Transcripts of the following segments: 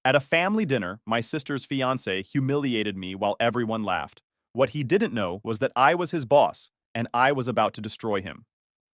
At a family dinner, my sister's fiance humiliated me while everyone laughed. What he didn't know was that I was his boss, and I was about to destroy him.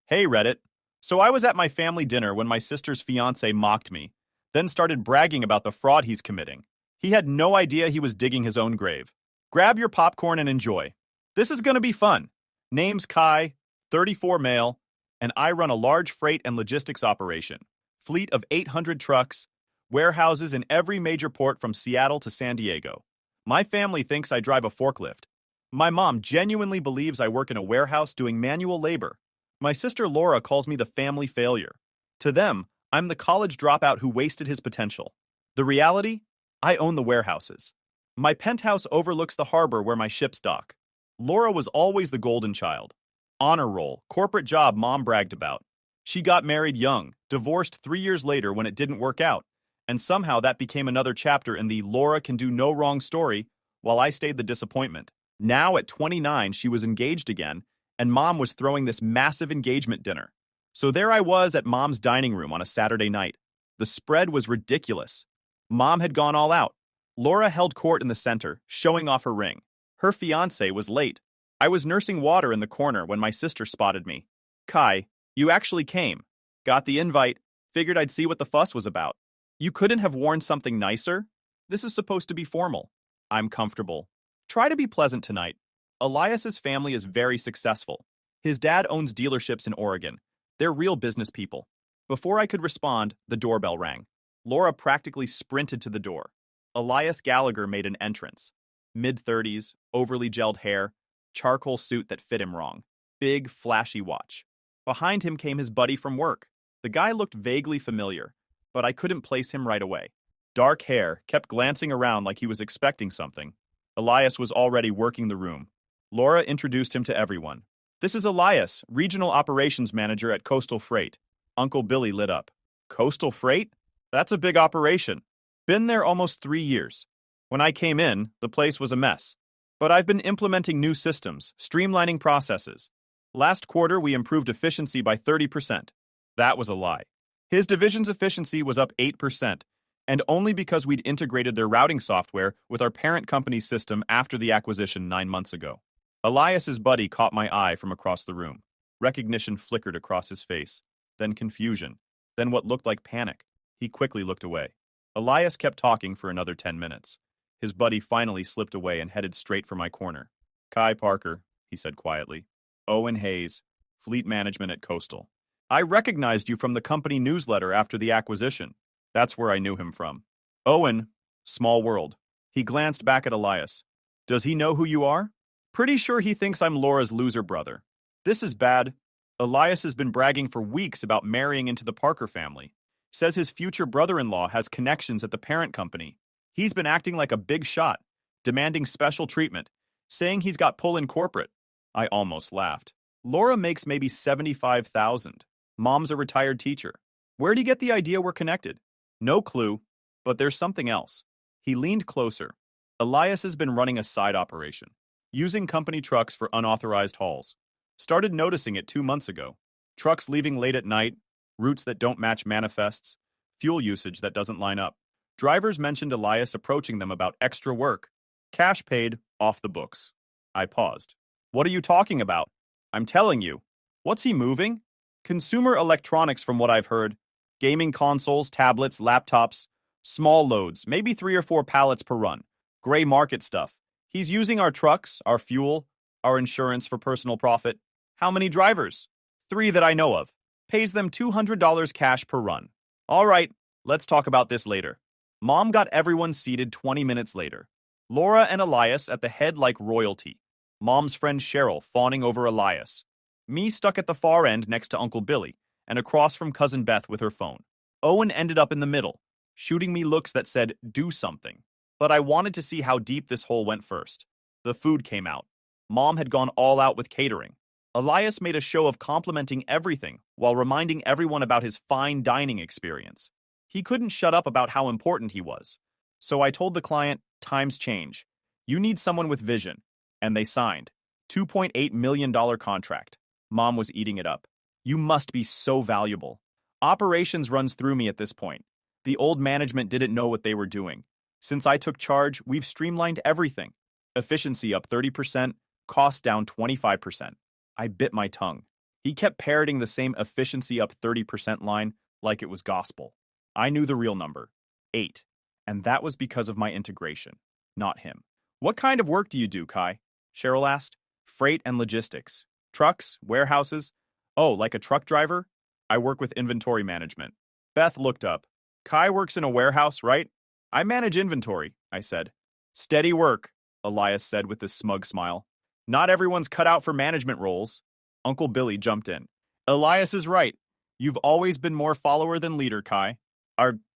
Hey, Reddit. So I was at my family dinner when my sister's fiance mocked me, then started bragging about the fraud he's committing. He had no idea he was digging his own grave. Grab your popcorn and enjoy. This is gonna be fun. Name's Kai, 34 male, and I run a large freight and logistics operation. Fleet of 800 trucks, warehouses in every major port from Seattle to San Diego. My family thinks I drive a forklift. My mom genuinely believes I work in a warehouse doing manual labor. My sister Laura calls me the family failure. To them, I'm the college dropout who wasted his potential. The reality? I own the warehouses. My penthouse overlooks the harbor where my ships dock. Laura was always the golden child. Honor roll, corporate job mom bragged about. She got married young, divorced 3 years later when it didn't work out, and somehow that became another chapter in the Laura can do no wrong story, while I stayed the disappointment. Now at 29, she was engaged again, and mom was throwing this massive engagement dinner. So there I was at mom's dining room on a Saturday night. The spread was ridiculous. Mom had gone all out. Laura held court in the center, showing off her ring. Her fiancé was late. I was nursing water in the corner when my sister spotted me. Kai, you actually came. Got the invite. Figured I'd see what the fuss was about. You couldn't have worn something nicer? This is supposed to be formal. I'm comfortable. Try to be pleasant tonight. Elias's family is very successful. His dad owns dealerships in Oregon. They're real business people. Before I could respond, the doorbell rang. Laura practically sprinted to the door. Elias Gallagher made an entrance. Mid-30s, overly gelled hair, charcoal suit that fit him wrong. Big, flashy watch. Behind him came his buddy from work. The guy looked vaguely familiar, but I couldn't place him right away. Dark hair, kept glancing around like he was expecting something. Elias was already working the room. Laura introduced him to everyone. This is Elias, Regional Operations Manager at Coastal Freight. Uncle Billy lit up. Coastal Freight? That's a big operation. Been there almost 3 years. When I came in, the place was a mess. But I've been implementing new systems, streamlining processes. Last quarter, we improved efficiency by 30%. That was a lie. His division's efficiency was up 8%, and only because we'd integrated their routing software with our parent company's system after the acquisition 9 months ago. Elias's buddy caught my eye from across the room. Recognition flickered across his face, then confusion, then what looked like panic. He quickly looked away. Elias kept talking for another 10 minutes. His buddy finally slipped away and headed straight for my corner. Kai Parker, he said quietly. Owen Hayes, Fleet Management at Coastal. I recognized you from the company newsletter after the acquisition. That's where I knew him from. Owen, small world. He glanced back at Elias. Does he know who you are? Pretty sure he thinks I'm Laura's loser brother. This is bad. Elias has been bragging for weeks about marrying into the Parker family. Says his future brother-in-law has connections at the parent company. He's been acting like a big shot, demanding special treatment, saying he's got pull in corporate. I almost laughed. Laura makes maybe $75,000. Mom's a retired teacher. Where'd he get the idea we're connected? No clue, but there's something else. He leaned closer. Elias has been running a side operation, using company trucks for unauthorized hauls. Started noticing it 2 months ago. Trucks leaving late at night, routes that don't match manifests, fuel usage that doesn't line up. Drivers mentioned Elias approaching them about extra work. Cash paid, off the books. I paused. What are you talking about? I'm telling you. What's he moving? Consumer electronics from what I've heard. Gaming consoles, tablets, laptops. Small loads, maybe 3 or 4 pallets per run. Gray market stuff. He's using our trucks, our fuel, our insurance for personal profit. How many drivers? 3 that I know of. Pays them $200 cash per run. All right, let's talk about this later. Mom got everyone seated 20 minutes later. Laura and Elias at the head like royalty. Mom's friend Cheryl fawning over Elias. Me stuck at the far end next to Uncle Billy, and across from Cousin Beth with her phone. Owen ended up in the middle, shooting me looks that said, do something. But I wanted to see how deep this hole went first. The food came out. Mom had gone all out with catering. Elias made a show of complimenting everything while reminding everyone about his fine dining experience. He couldn't shut up about how important he was. So I told the client, times change. You need someone with vision. And they signed. $2.8 million contract. Mom was eating it up. You must be so valuable. Operations runs through me at this point. The old management didn't know what they were doing. Since I took charge, we've streamlined everything. Efficiency up 30%, cost down 25%. I bit my tongue. He kept parroting the same efficiency up 30% line like it was gospel. I knew the real number, 8. And that was because of my integration, not him. What kind of work do you do, Kai? Cheryl asked. Freight and logistics. Trucks, warehouses. Oh, like a truck driver? I work with inventory management. Beth looked up. Kai works in a warehouse, right? I manage inventory, I said. Steady work, Elias said with his smug smile. Not everyone's cut out for management roles. Uncle Billy jumped in. Elias is right. You've always been more follower than leader, Kai.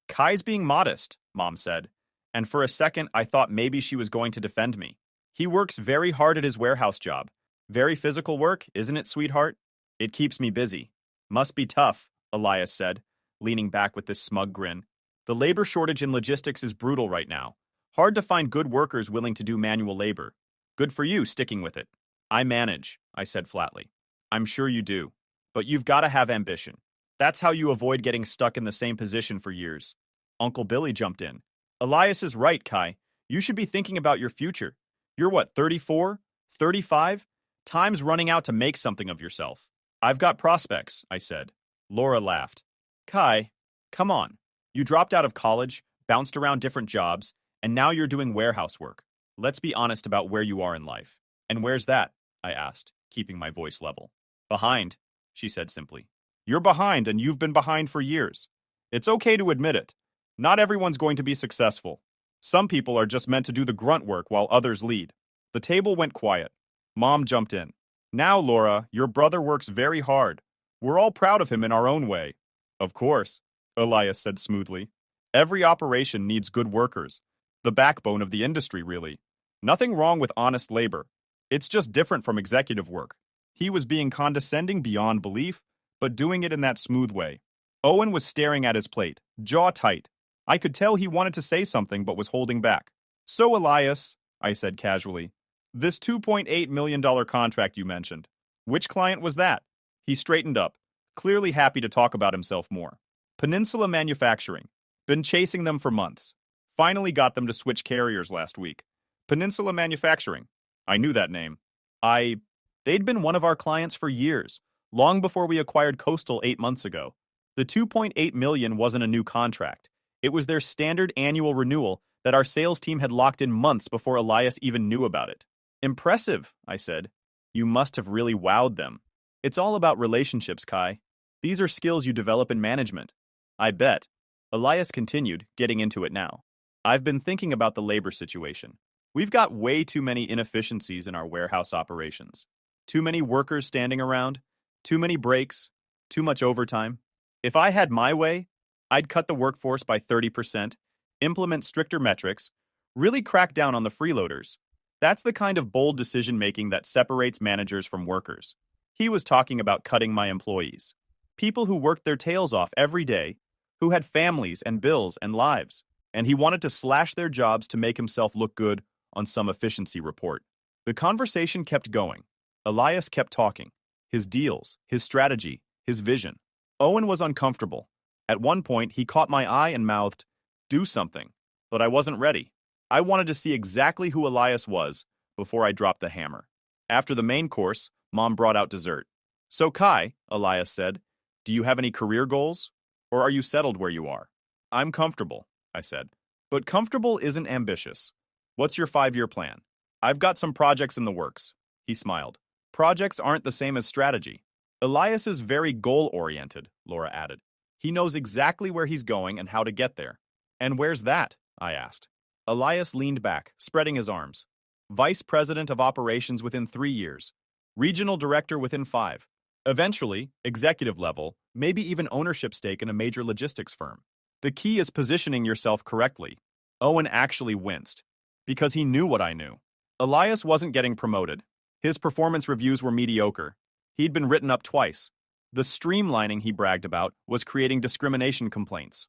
Kai's being modest, Mom said. And for a second, I thought maybe she was going to defend me. He works very hard at his warehouse job. Very physical work, isn't it, sweetheart? It keeps me busy. Must be tough, Elias said, leaning back with this smug grin. The labor shortage in logistics is brutal right now. Hard to find good workers willing to do manual labor. Good for you sticking with it. I manage, I said flatly. I'm sure you do. But you've got to have ambition. That's how you avoid getting stuck in the same position for years. Uncle Billy jumped in. Elias is right, Kai. You should be thinking about your future. You're what, 34? 35? Time's running out to make something of yourself. I've got prospects, I said. Laura laughed. Kai, come on. You dropped out of college, bounced around different jobs, and now you're doing warehouse work. Let's be honest about where you are in life. And where's that? I asked, keeping my voice level. Behind, she said simply. You're behind, and you've been behind for years. It's okay to admit it. Not everyone's going to be successful. Some people are just meant to do the grunt work while others lead. The table went quiet. Mom jumped in. Now, Laura, your brother works very hard. We're all proud of him in our own way. Of course, Elias said smoothly. Every operation needs good workers. The backbone of the industry, really. Nothing wrong with honest labor. It's just different from executive work. He was being condescending beyond belief, but doing it in that smooth way. Owen was staring at his plate, jaw tight. I could tell he wanted to say something but was holding back. So, Elias, I said casually, this $2.8 million contract you mentioned, which client was that? He straightened up, clearly happy to talk about himself more. Peninsula Manufacturing. Been chasing them for months. Finally got them to switch carriers last week. Peninsula Manufacturing. I knew that name. They'd been one of our clients for years, long before we acquired Coastal 8 months ago. The $2.8 million wasn't a new contract. It was their standard annual renewal that our sales team had locked in months before Elias even knew about it. Impressive, I said. You must have really wowed them. It's all about relationships, Kai. These are skills you develop in management. I bet. Elias continued, getting into it now. I've been thinking about the labor situation. We've got way too many inefficiencies in our warehouse operations. Too many workers standing around, too many breaks, too much overtime. If I had my way, I'd cut the workforce by 30%, implement stricter metrics, really crack down on the freeloaders. That's the kind of bold decision-making that separates managers from workers. He was talking about cutting my employees. People who worked their tails off every day, who had families and bills and lives, and he wanted to slash their jobs to make himself look good on some efficiency report. The conversation kept going. Elias kept talking. His deals, his strategy, his vision. Owen was uncomfortable. At one point, he caught my eye and mouthed, "Do something." But I wasn't ready. I wanted to see exactly who Elias was before I dropped the hammer. After the main course, Mom brought out dessert. So Kai, Elias said, do you have any career goals? Or are you settled where you are? I'm comfortable, I said. But comfortable isn't ambitious. What's your 5-year plan? I've got some projects in the works. He smiled. Projects aren't the same as strategy. Elias is very goal-oriented, Laura added. He knows exactly where he's going and how to get there. And where's that? I asked. Elias leaned back, spreading his arms. Vice President of Operations within 3 years. Regional Director within 5. Eventually, executive level, maybe even ownership stake in a major logistics firm. The key is positioning yourself correctly. Owen actually winced, because he knew what I knew. Elias wasn't getting promoted. His performance reviews were mediocre. He'd been written up twice. The streamlining he bragged about was creating discrimination complaints.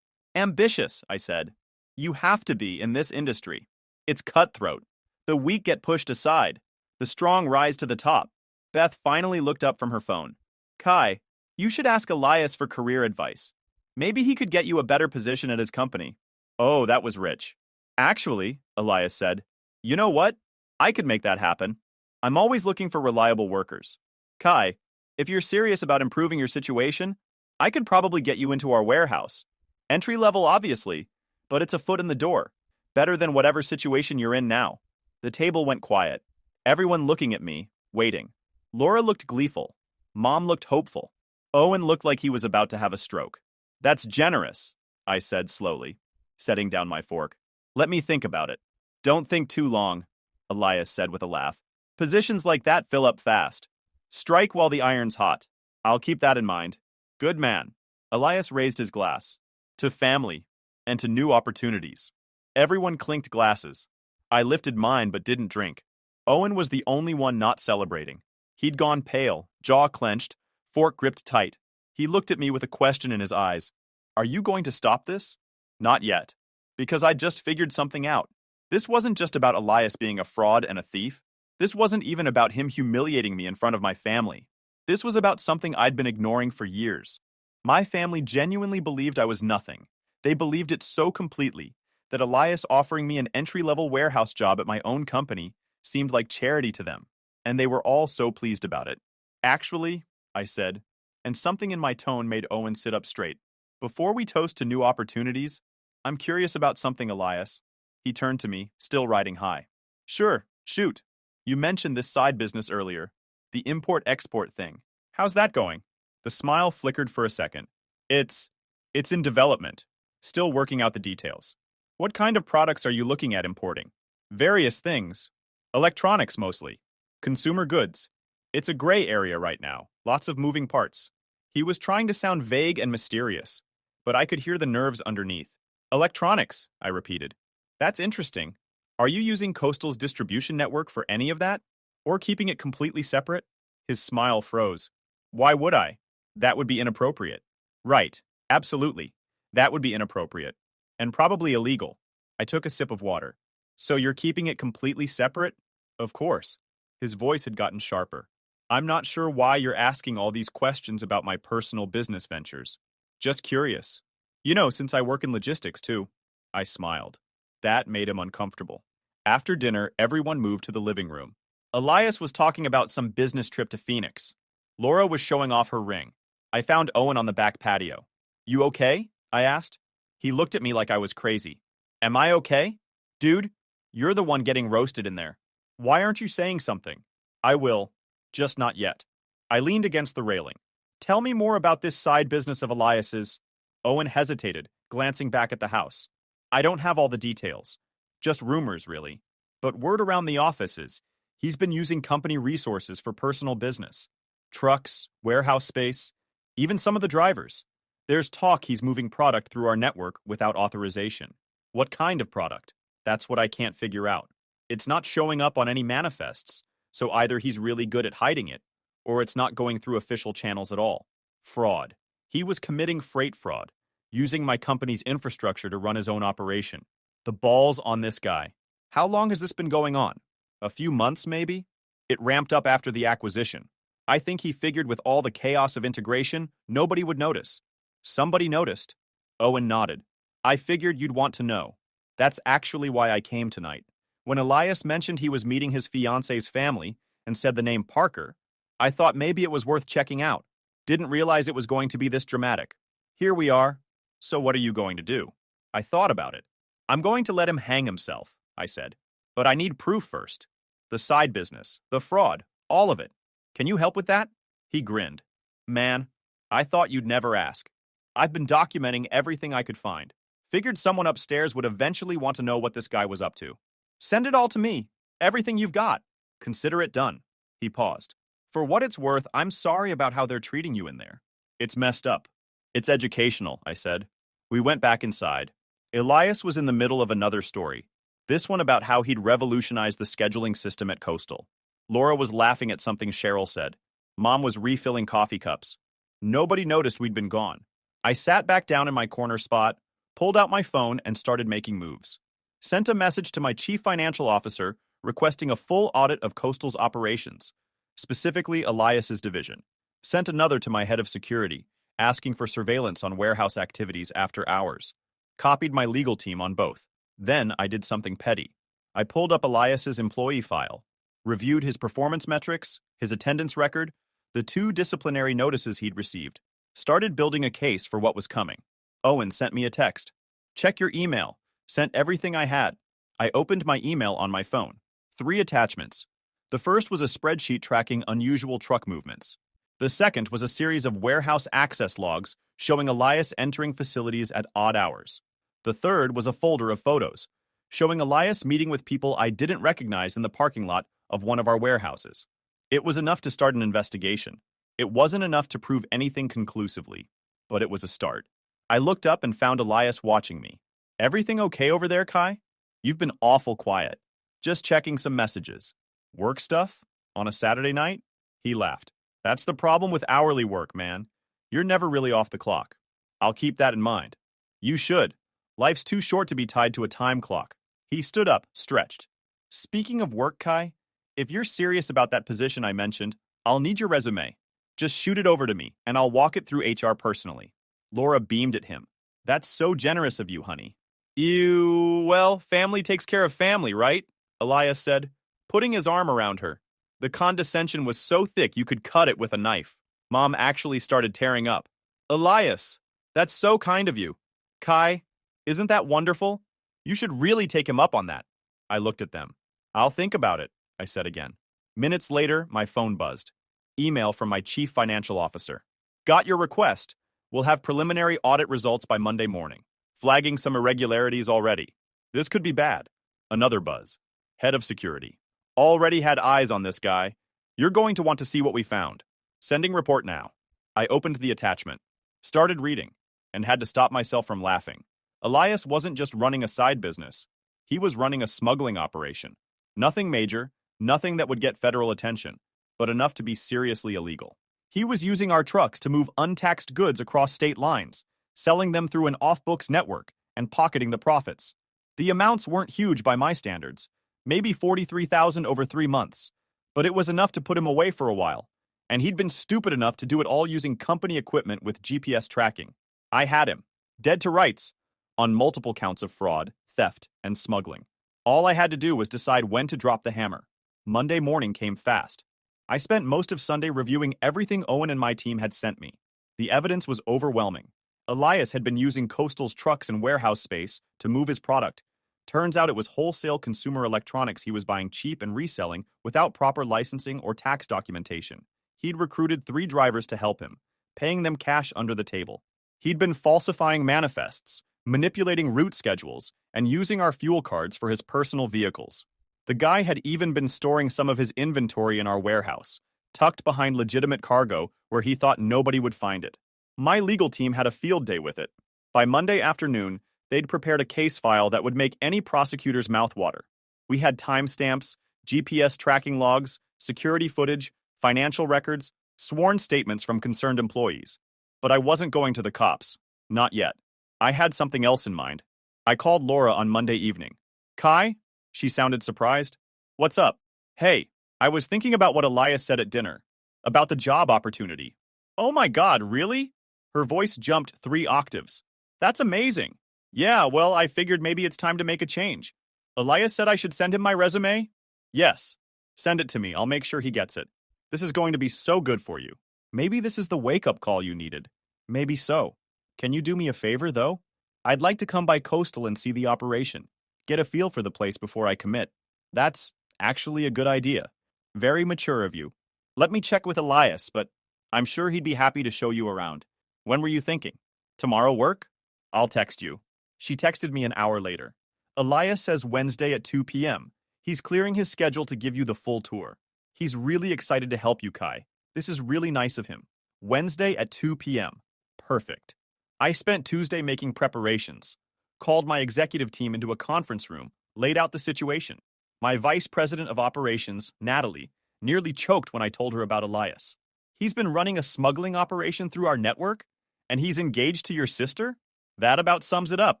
Ambitious, I said. You have to be in this industry. It's cutthroat. The weak get pushed aside. The strong rise to the top. Beth finally looked up from her phone. Kai, you should ask Elias for career advice. Maybe he could get you a better position at his company. Oh, that was rich. Actually, Elias said, you know what? I could make that happen. I'm always looking for reliable workers. Kai, if you're serious about improving your situation, I could probably get you into our warehouse. Entry level, obviously, but it's a foot in the door. Better than whatever situation you're in now. The table went quiet. Everyone looking at me, waiting. Laura looked gleeful. Mom looked hopeful. Owen looked like he was about to have a stroke. That's generous, I said slowly, setting down my fork. Let me think about it. Don't think too long, Elias said with a laugh. Positions like that fill up fast. Strike while the iron's hot. I'll keep that in mind. Good man. Elias raised his glass. To family, and to new opportunities. Everyone clinked glasses. I lifted mine but didn't drink. Owen was the only one not celebrating. He'd gone pale, jaw clenched, fork gripped tight. He looked at me with a question in his eyes. Are you going to stop this? Not yet. Because I'd just figured something out. This wasn't just about Elias being a fraud and a thief. This wasn't even about him humiliating me in front of my family. This was about something I'd been ignoring for years. My family genuinely believed I was nothing. They believed it so completely that Elias offering me an entry-level warehouse job at my own company seemed like charity to them, and they were all so pleased about it. Actually, I said, and something in my tone made Owen sit up straight. Before we toast to new opportunities, I'm curious about something, Elias. He turned to me, still riding high. Sure, shoot. You mentioned this side business earlier, the import-export thing. How's that going? The smile flickered for a second. It's in development, still working out the details. What kind of products are you looking at importing? Various things. Electronics mostly. Consumer goods. It's a gray area right now, lots of moving parts. He was trying to sound vague and mysterious, but I could hear the nerves underneath. Electronics, I repeated. That's interesting. Are you using Coastal's distribution network for any of that? Or keeping it completely separate? His smile froze. Why would I? That would be inappropriate. Right, absolutely. That would be inappropriate. And probably illegal. I took a sip of water. So you're keeping it completely separate? Of course. His voice had gotten sharper. I'm not sure why you're asking all these questions about my personal business ventures. Just curious. You know, since I work in logistics too. I smiled. That made him uncomfortable. After dinner, everyone moved to the living room. Elias was talking about some business trip to Phoenix. Laura was showing off her ring. I found Owen on the back patio. You okay? I asked. He looked at me like I was crazy. Am I okay? Dude, you're the one getting roasted in there. Why aren't you saying something? I will. Just not yet. I leaned against the railing. Tell me more about this side business of Elias's. Owen hesitated, glancing back at the house. I don't have all the details. Just rumors, really. But word around the office is he's been using company resources for personal business. Trucks, warehouse space, even some of the drivers. There's talk he's moving product through our network without authorization. What kind of product? That's what I can't figure out. It's not showing up on any manifests, so either he's really good at hiding it, or it's not going through official channels at all. Fraud. He was committing freight fraud, using my company's infrastructure to run his own operation. The ball's on this guy. How long has this been going on? A few months, maybe? It ramped up after the acquisition. I think he figured with all the chaos of integration, nobody would notice. Somebody noticed. Owen nodded. I figured you'd want to know. That's actually why I came tonight. When Elias mentioned he was meeting his fiancé's family and said the name Parker, I thought maybe it was worth checking out. Didn't realize it was going to be this dramatic. Here we are. So what are you going to do? I thought about it. I'm going to let him hang himself, I said. But I need proof first. The side business, the fraud, all of it. Can you help with that? He grinned. Man, I thought you'd never ask. I've been documenting everything I could find. Figured someone upstairs would eventually want to know what this guy was up to. Send it all to me. Everything you've got. Consider it done. He paused. For what it's worth, I'm sorry about how they're treating you in there. It's messed up. It's educational, I said. We went back inside. Elias was in the middle of another story. This one about how he'd revolutionized the scheduling system at Coastal. Laura was laughing at something Cheryl said. Mom was refilling coffee cups. Nobody noticed we'd been gone. I sat back down in my corner spot, pulled out my phone, and started making moves. Sent a message to my chief financial officer requesting a full audit of Coastal's operations, specifically Elias's division. Sent another to my head of security, asking for surveillance on warehouse activities after hours. Copied my legal team on both. Then I did something petty. I pulled up Elias's employee file, reviewed his performance metrics, his attendance record, the 2 disciplinary notices he'd received, started building a case for what was coming. Owen sent me a text. Check your email. Sent everything I had. I opened my email on my phone. 3 attachments. The first was a spreadsheet tracking unusual truck movements. The second was a series of warehouse access logs showing Elias entering facilities at odd hours. The third was a folder of photos, showing Elias meeting with people I didn't recognize in the parking lot of one of our warehouses. It was enough to start an investigation. It wasn't enough to prove anything conclusively, but it was a start. I looked up and found Elias watching me. Everything okay over there, Kai? You've been awful quiet. Just checking some messages. Work stuff? On a Saturday night? He laughed. That's the problem with hourly work, man. You're never really off the clock. I'll keep that in mind. You should. Life's too short to be tied to a time clock. He stood up, stretched. Speaking of work, Kai, if you're serious about that position I mentioned, I'll need your resume. Just shoot it over to me, and I'll walk it through HR personally. Laura beamed at him. That's so generous of you, honey. Well, family takes care of family, right? Elias said, putting his arm around her. The condescension was so thick you could cut it with a knife. Mom actually started tearing up. Elias, that's so kind of you. Kai, isn't that wonderful? You should really take him up on that. I looked at them. I'll think about it, I said again. Minutes later, my phone buzzed. Email from my chief financial officer. Got your request. We'll have preliminary audit results by Monday morning. Flagging some irregularities already. This could be bad. Another buzz. Head of security. Already had eyes on this guy. You're going to want to see what we found. Sending report now. I opened the attachment. Started reading. And had to stop myself from laughing. Elias wasn't just running a side business. He was running a smuggling operation. Nothing major, nothing that would get federal attention, but enough to be seriously illegal. He was using our trucks to move untaxed goods across state lines, selling them through an off-books network, and pocketing the profits. The amounts weren't huge by my standards, maybe $43,000 over 3 months, but it was enough to put him away for a while, and he'd been stupid enough to do it all using company equipment with GPS tracking. I had him, dead to rights, on multiple counts of fraud, theft, and smuggling. All I had to do was decide when to drop the hammer. Monday morning came fast. I spent most of Sunday reviewing everything Owen and my team had sent me. The evidence was overwhelming. Elias had been using Coastal's trucks and warehouse space to move his product. Turns out it was wholesale consumer electronics he was buying cheap and reselling without proper licensing or tax documentation. He'd recruited 3 drivers to help him, paying them cash under the table. He'd been falsifying manifests, manipulating route schedules, and using our fuel cards for his personal vehicles. The guy had even been storing some of his inventory in our warehouse, tucked behind legitimate cargo where he thought nobody would find it. My legal team had a field day with it. By Monday afternoon, they'd prepared a case file that would make any prosecutor's mouth water. We had timestamps, GPS tracking logs, security footage, financial records, sworn statements from concerned employees. But I wasn't going to the cops. Not yet. I had something else in mind. I called Laura on Monday evening. Kai? She sounded surprised. What's up? Hey, I was thinking about what Elias said at dinner. About the job opportunity. Oh my God, really? Her voice jumped 3 octaves. That's amazing. Yeah, well, I figured maybe it's time to make a change. Elias said I should send him my resume? Yes. Send it to me. I'll make sure he gets it. This is going to be so good for you. Maybe this is the wake-up call you needed. Maybe so. Can you do me a favor, though? I'd like to come by Coastal and see the operation. Get a feel for the place before I commit. That's actually a good idea. Very mature of you. Let me check with Elias, but I'm sure he'd be happy to show you around. When were you thinking? Tomorrow work? I'll text you. She texted me an hour later. Elias says Wednesday at 2 p.m. He's clearing his schedule to give you the full tour. He's really excited to help you, Kai. This is really nice of him. Wednesday at 2 p.m. Perfect. I spent Tuesday making preparations. Called my executive team into a conference room, laid out the situation. My vice president of operations, Natalie, nearly choked when I told her about Elias. He's been running a smuggling operation through our network, and he's engaged to your sister? That about sums it up.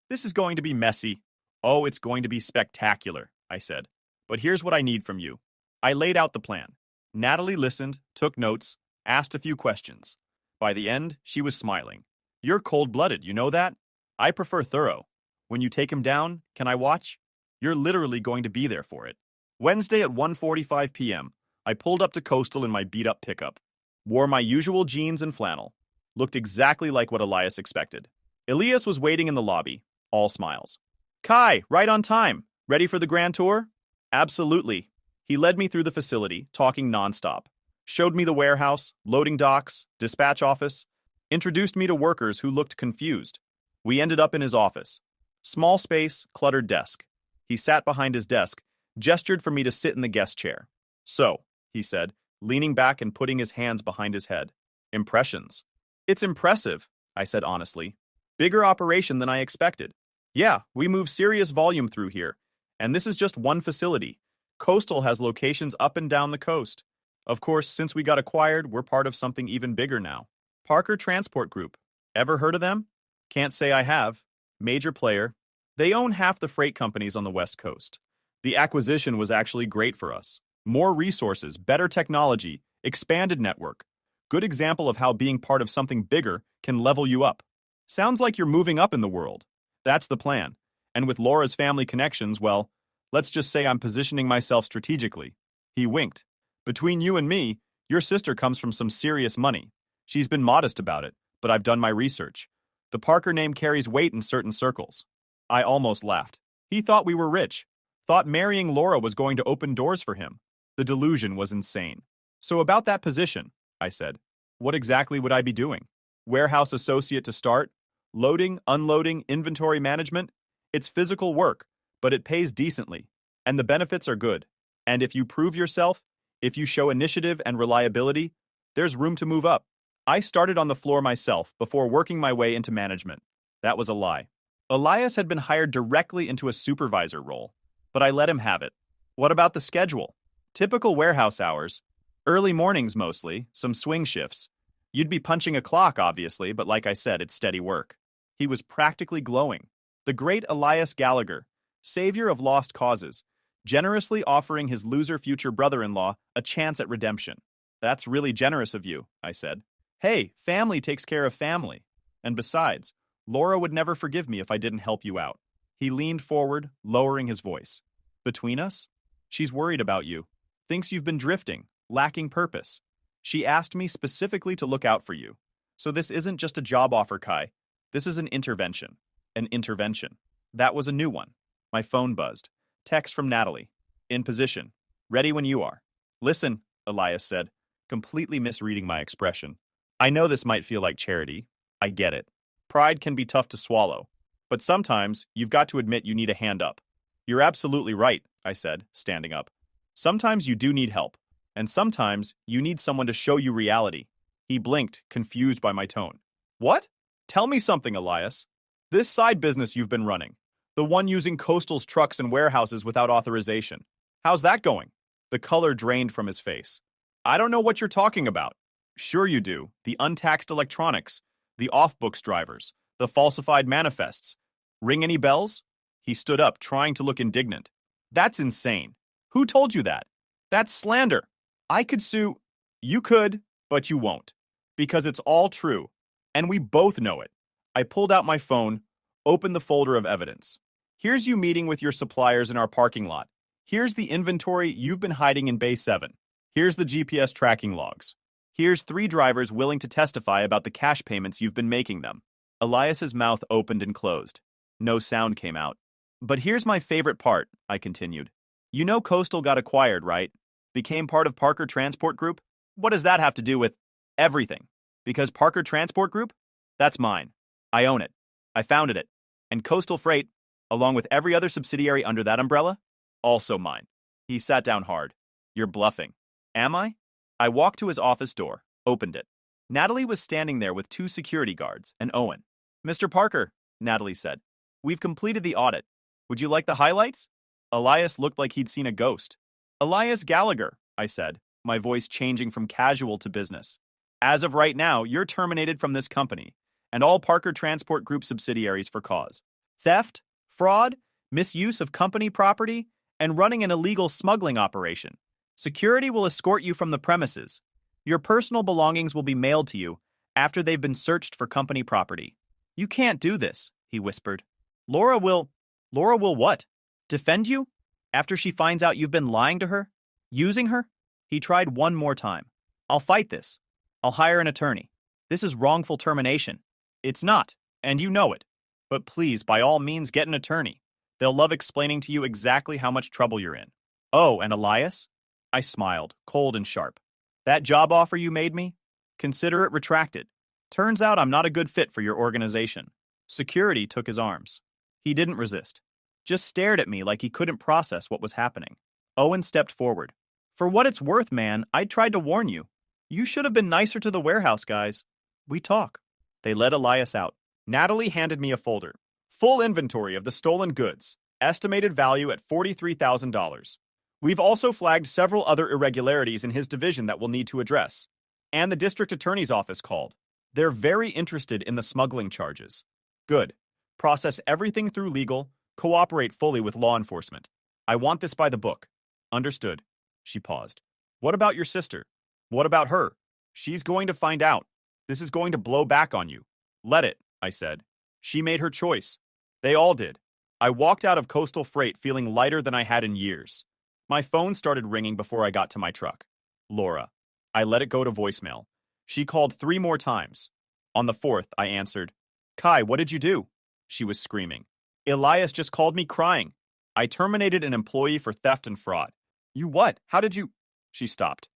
This is going to be messy. Oh, it's going to be spectacular, I said. But here's what I need from you. I laid out the plan. Natalie listened, took notes, asked a few questions. By the end, she was smiling. You're cold-blooded, you know that? I prefer thorough. When you take him down, can I watch? You're literally going to be there for it. Wednesday at 1:45 p.m., I pulled up to Coastal in my beat-up pickup. Wore my usual jeans and flannel. Looked exactly like what Elias expected. Elias was waiting in the lobby, all smiles. Kai, right on time. Ready for the grand tour? Absolutely. He led me through the facility, talking nonstop. Showed me the warehouse, loading docks, dispatch office. Introduced me to workers who looked confused. We ended up in his office. Small space, cluttered desk. He sat behind his desk, gestured for me to sit in the guest chair. So, he said, leaning back and putting his hands behind his head. Impressions. It's impressive, I said honestly. Bigger operation than I expected. Yeah, we move serious volume through here. And this is just one facility. Coastal has locations up and down the coast. Of course, since we got acquired, we're part of something even bigger now. Parker Transport Group. Ever heard of them? Can't say I have. Major player. They own half the freight companies on the West Coast. The acquisition was actually great for us. More resources, better technology, expanded network. Good example of how being part of something bigger can level you up. Sounds like you're moving up in the world. That's the plan. And with Laura's family connections, well, let's just say I'm positioning myself strategically. He winked. Between you and me, your sister comes from some serious money. She's been modest about it, but I've done my research. The Parker name carries weight in certain circles. I almost laughed. He thought we were rich. Thought marrying Laura was going to open doors for him. The delusion was insane. So about that position, I said. What exactly would I be doing? Warehouse associate to start? Loading, unloading, inventory management? It's physical work, but it pays decently. And the benefits are good. And if you prove yourself, if you show initiative and reliability, there's room to move up. I started on the floor myself before working my way into management. That was a lie. Elias had been hired directly into a supervisor role, but I let him have it. What about the schedule? Typical warehouse hours. Early mornings mostly, some swing shifts. You'd be punching a clock, obviously, but like I said, it's steady work. He was practically glowing. The great Elias Gallagher, savior of lost causes, generously offering his loser future brother-in-law a chance at redemption. That's really generous of you, I said. Hey, family takes care of family. And besides, Laura would never forgive me if I didn't help you out. He leaned forward, lowering his voice. Between us? She's worried about you. Thinks you've been drifting, lacking purpose. She asked me specifically to look out for you. So this isn't just a job offer, Kai. This is an intervention. An intervention. That was a new one. My phone buzzed. Text from Natalie. In position. Ready when you are. Listen, Elias said, completely misreading my expression. I know this might feel like charity. I get it. Pride can be tough to swallow. But sometimes you've got to admit you need a hand up. You're absolutely right, I said, standing up. Sometimes you do need help. And sometimes you need someone to show you reality. He blinked, confused by my tone. What? Tell me something, Elias. This side business you've been running. The one using Coastal's trucks and warehouses without authorization. How's that going? The color drained from his face. I don't know what you're talking about. Sure you do. The untaxed electronics. The off-books drivers. The falsified manifests. Ring any bells? He stood up, trying to look indignant. That's insane. Who told you that? That's slander. I could sue. You could, but you won't. Because it's all true. And we both know it. I pulled out my phone, opened the folder of evidence. Here's you meeting with your suppliers in our parking lot. Here's the inventory you've been hiding in Bay 7. Here's the GPS tracking logs. Here's 3 drivers willing to testify about the cash payments you've been making them. Elias's mouth opened and closed. No sound came out. But here's my favorite part, I continued. You know Coastal got acquired, right? Became part of Parker Transport Group? What does that have to do with everything? Because Parker Transport Group? That's mine. I own it. I founded it. And Coastal Freight, along with every other subsidiary under that umbrella, also mine. He sat down hard. You're bluffing. Am I? I walked to his office door, opened it. Natalie was standing there with 2 security guards and Owen. Mr. Parker, Natalie said, we've completed the audit. Would you like the highlights? Elias looked like he'd seen a ghost. Elias Gallagher, I said, my voice changing from casual to business. As of right now, you're terminated from this company and all Parker Transport Group subsidiaries for cause. Theft, fraud, misuse of company property, and running an illegal smuggling operation. Security will escort you from the premises. Your personal belongings will be mailed to you, after they've been searched for company property. You can't do this, he whispered. Laura will what? Defend you? After she finds out you've been lying to her? Using her? He tried one more time. I'll fight this. I'll hire an attorney. This is wrongful termination. It's not, and you know it. But please, by all means, get an attorney. They'll love explaining to you exactly how much trouble you're in. Oh, and Elias? I smiled, cold and sharp. That job offer you made me? Consider it retracted. Turns out I'm not a good fit for your organization. Security took his arms. He didn't resist. Just stared at me like he couldn't process what was happening. Owen stepped forward. For what it's worth, man, I tried to warn you. You should have been nicer to the warehouse guys. We talk. They led Elias out. Natalie handed me a folder. Full inventory of the stolen goods. Estimated value at $43,000. We've also flagged several other irregularities in his division that we'll need to address. And the district attorney's office called. They're very interested in the smuggling charges. Good. Process everything through legal. Cooperate fully with law enforcement. I want this by the book. Understood. She paused. What about your sister? What about her? She's going to find out. This is going to blow back on you. Let it, I said. She made her choice. They all did. I walked out of Coastal Freight feeling lighter than I had in years. My phone started ringing before I got to my truck. Laura. I let it go to voicemail. She called 3 more times. On the 4th, I answered. Kai, what did you do? She was screaming. Elias just called me crying. I terminated an employee for theft and fraud. You what? How did you? She stopped.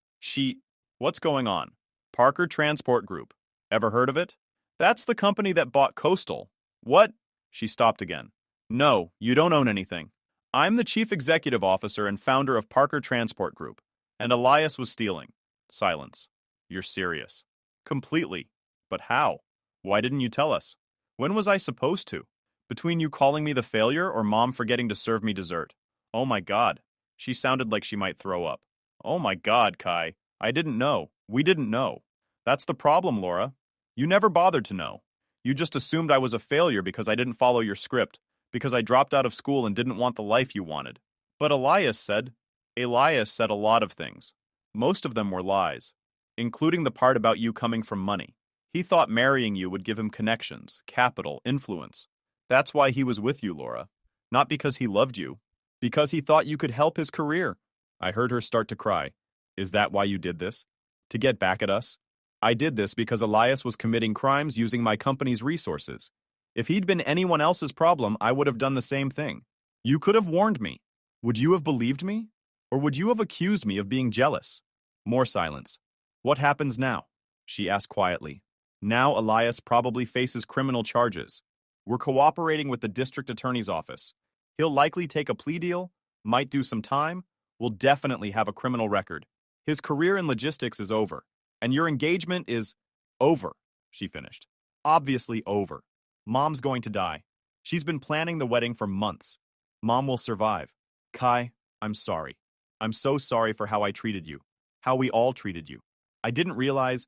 What's going on? Parker Transport Group. Ever heard of it? That's the company that bought Coastal. What? She stopped again. No, you don't own anything. I'm the chief executive officer and founder of Parker Transport Group. And Elias was stealing. Silence. You're serious. Completely. But how? Why didn't you tell us? When was I supposed to? Between you calling me the failure or Mom forgetting to serve me dessert? Oh my God. She sounded like she might throw up. Oh my God, Kai. I didn't know. We didn't know. That's the problem, Laura. You never bothered to know. You just assumed I was a failure because I didn't follow your script, because I dropped out of school and didn't want the life you wanted. But Elias said a lot of things. Most of them were lies, including the part about you coming from money. He thought marrying you would give him connections, capital, influence. That's why he was with you, Laura. Not because he loved you. Because he thought you could help his career. I heard her start to cry. Is that why you did this? To get back at us? I did this because Elias was committing crimes using my company's resources. If he'd been anyone else's problem, I would have done the same thing. You could have warned me. Would you have believed me? Or would you have accused me of being jealous? More silence. What happens now? She asked quietly. Now Elias probably faces criminal charges. We're cooperating with the district attorney's office. He'll likely take a plea deal, might do some time, will definitely have a criminal record. His career in logistics is over. And your engagement is over, she finished. Obviously over. Mom's going to die. She's been planning the wedding for months. Mom will survive. Kai, I'm sorry. I'm so sorry for how I treated you. How we all treated you. I didn't realize...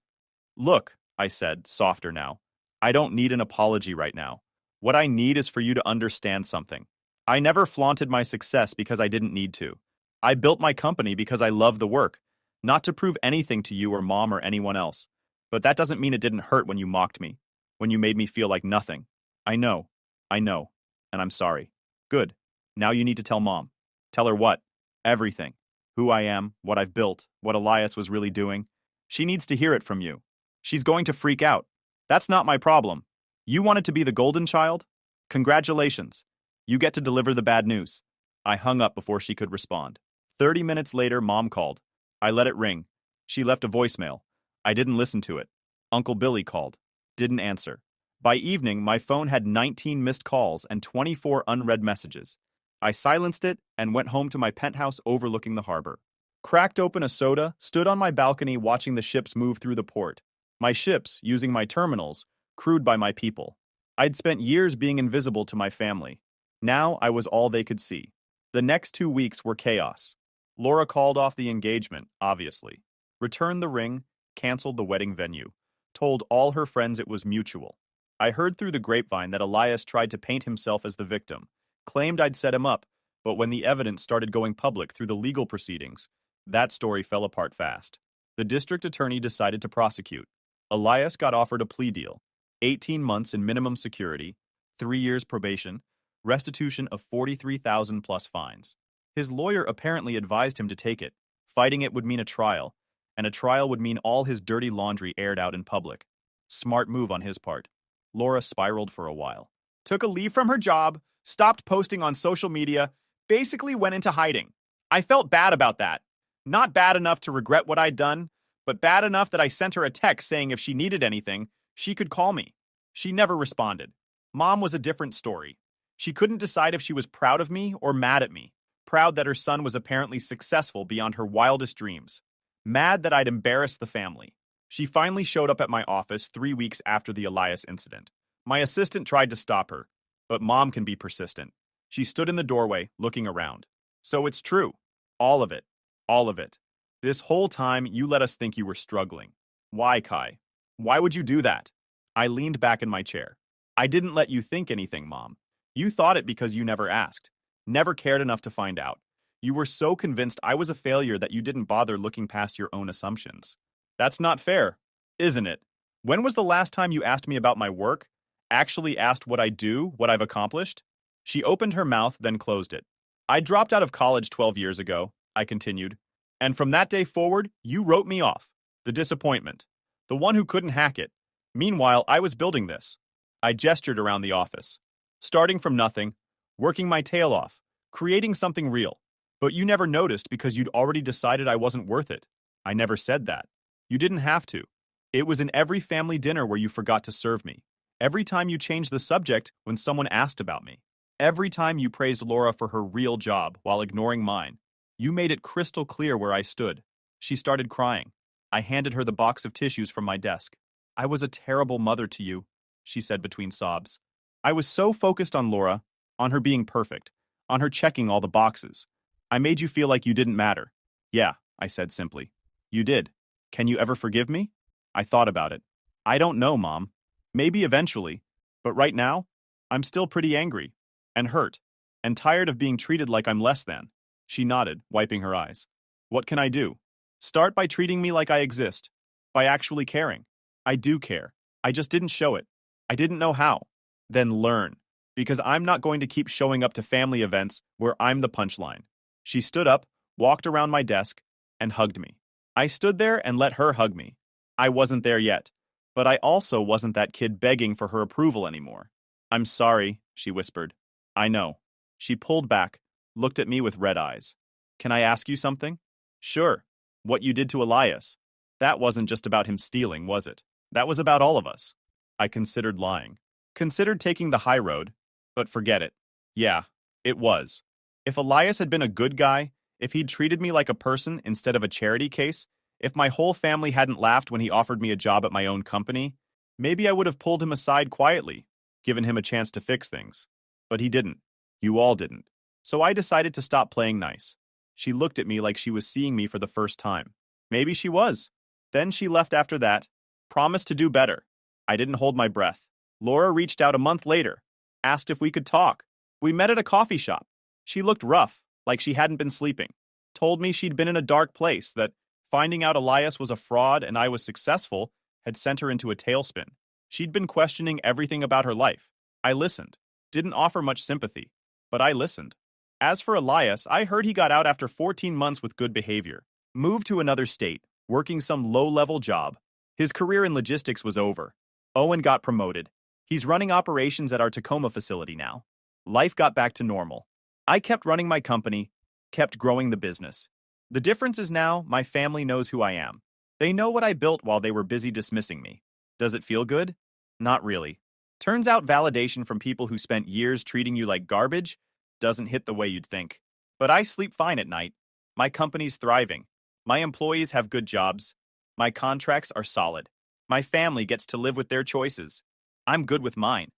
Look, I said, softer now. I don't need an apology right now. What I need is for you to understand something. I never flaunted my success because I didn't need to. I built my company because I love the work, not to prove anything to you or Mom or anyone else. But that doesn't mean it didn't hurt when you mocked me, when you made me feel like nothing. I know, and I'm sorry. Good. Now you need to tell Mom. Tell her what? Everything. Who I am, what I've built, what Elias was really doing. She needs to hear it from you. She's going to freak out. That's not my problem. You wanted to be the golden child? Congratulations. You get to deliver the bad news. I hung up before she could respond. 30 minutes later, Mom called. I let it ring. She left a voicemail. I didn't listen to it. Uncle Billy called. Didn't answer. By evening, my phone had 19 missed calls and 24 unread messages. I silenced it and went home to my penthouse overlooking the harbor. Cracked open a soda, stood on my balcony watching the ships move through the port. My ships, using my terminals, crewed by my people. I'd spent years being invisible to my family. Now I was all they could see. The next 2 weeks were chaos. Laura called off the engagement, obviously. Returned the ring, canceled the wedding venue. Told all her friends it was mutual. I heard through the grapevine that Elias tried to paint himself as the victim. Claimed I'd set him up, but when the evidence started going public through the legal proceedings, that story fell apart fast. The district attorney decided to prosecute. Elias got offered a plea deal, 18 months in minimum security, 3 years probation, restitution of 43,000 plus fines. His lawyer apparently advised him to take it. Fighting it would mean a trial, and a trial would mean all his dirty laundry aired out in public. Smart move on his part. Laura spiraled for a while. Took a leave from her job, stopped posting on social media, basically went into hiding. I felt bad about that. Not bad enough to regret what I'd done, but bad enough that I sent her a text saying if she needed anything, she could call me. She never responded. Mom was a different story. She couldn't decide if she was proud of me or mad at me. Proud that her son was apparently successful beyond her wildest dreams. Mad that I'd embarrassed the family. She finally showed up at my office 3 weeks after the Elias incident. My assistant tried to stop her, but Mom can be persistent. She stood in the doorway, looking around. So it's true. All of it. All of it. This whole time, you let us think you were struggling. Why, Kai? Why would you do that? I leaned back in my chair. I didn't let you think anything, Mom. You thought it because you never asked. Never cared enough to find out. You were so convinced I was a failure that you didn't bother looking past your own assumptions. That's not fair, isn't it? When was the last time you asked me about my work? Actually asked what I do, what I've accomplished? She opened her mouth, then closed it. I dropped out of college 12 years ago, I continued. And from that day forward, you wrote me off. The disappointment. The one who couldn't hack it. Meanwhile, I was building this. I gestured around the office. Starting from nothing, working my tail off, creating something real. But you never noticed because you'd already decided I wasn't worth it. I never said that. You didn't have to. It was in every family dinner where you forgot to serve me. Every time you changed the subject when someone asked about me. Every time you praised Laura for her real job while ignoring mine. You made it crystal clear where I stood. She started crying. I handed her the box of tissues from my desk. I was a terrible mother to you, she said between sobs. I was so focused on Laura, on her being perfect, on her checking all the boxes. I made you feel like you didn't matter. Yeah, I said simply. You did. Can you ever forgive me? I thought about it. I don't know, Mom. Maybe eventually. But right now, I'm still pretty angry, and hurt, and tired of being treated like I'm less than. She nodded, wiping her eyes. What can I do? Start by treating me like I exist. By actually caring. I do care. I just didn't show it. I didn't know how. Then learn. Because I'm not going to keep showing up to family events where I'm the punchline. She stood up, walked around my desk, and hugged me. I stood there and let her hug me. I wasn't there yet, but I also wasn't that kid begging for her approval anymore. I'm sorry, she whispered. I know. She pulled back, looked at me with red eyes. Can I ask you something? Sure. What you did to Elias. That wasn't just about him stealing, was it? That was about all of us. I considered lying. Considered taking the high road, but forget it. Yeah, it was. If Elias had been a good guy, if he'd treated me like a person instead of a charity case, if my whole family hadn't laughed when he offered me a job at my own company, maybe I would have pulled him aside quietly, given him a chance to fix things. But he didn't. You all didn't. So I decided to stop playing nice. She looked at me like she was seeing me for the first time. Maybe she was. Then she left after that, promised to do better. I didn't hold my breath. Laura reached out a month later, asked if we could talk. We met at a coffee shop. She looked rough, like she hadn't been sleeping. Told me she'd been in a dark place, that finding out Elias was a fraud and I was successful had sent her into a tailspin. She'd been questioning everything about her life. I listened. Didn't offer much sympathy, but I listened. As for Elias, I heard he got out after 14 months with good behavior. Moved to another state, working some low-level job. His career in logistics was over. Owen got promoted. He's running operations at our Tacoma facility now. Life got back to normal. I kept running my company, kept growing the business. The difference is now my family knows who I am. They know what I built while they were busy dismissing me. Does it feel good? Not really. Turns out validation from people who spent years treating you like garbage doesn't hit the way you'd think. But I sleep fine at night. My company's thriving. My employees have good jobs. My contracts are solid. My family gets to live with their choices. I'm good with mine.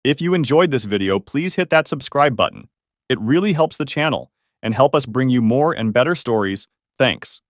If you enjoyed this video, please hit that subscribe button. It really helps the channel and help us bring you more and better stories. Thanks.